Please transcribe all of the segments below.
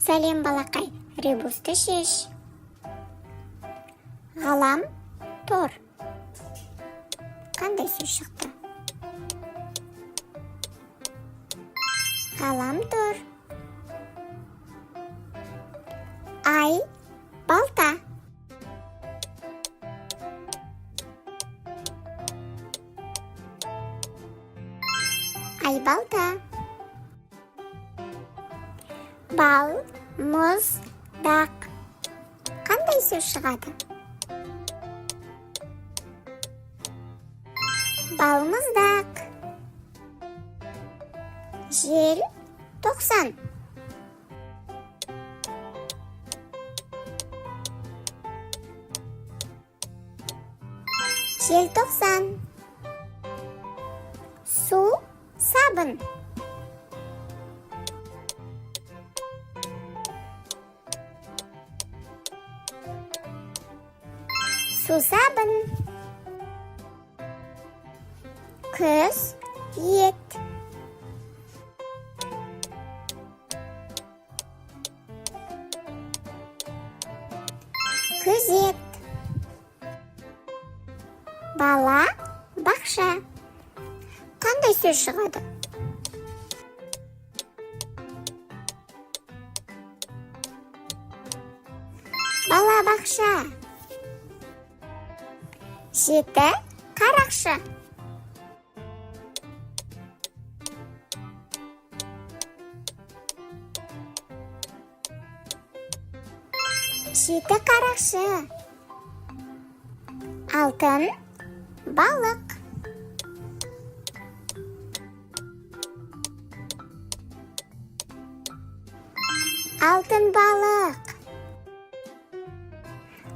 Сәлем, балақай, ребусты шеш. Ғалам тор. Қандай сөз шықты? Ғалам тор. Ай балта. Ай балта. Бал, мұз, дақ. Қандай сөз шығады? Балмұздақ. Жел 90. Жел 90. Су сабын. Су сабын. Күз ет. Күзет. Бала бақша. Қандай сөз шығады? Бала бақша. Жеті қарақшы. Жеті қарақшы. Алтын балық. Алтын балық.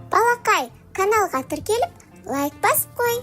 Балақай, каналға тіркеліп, лайк басып қой.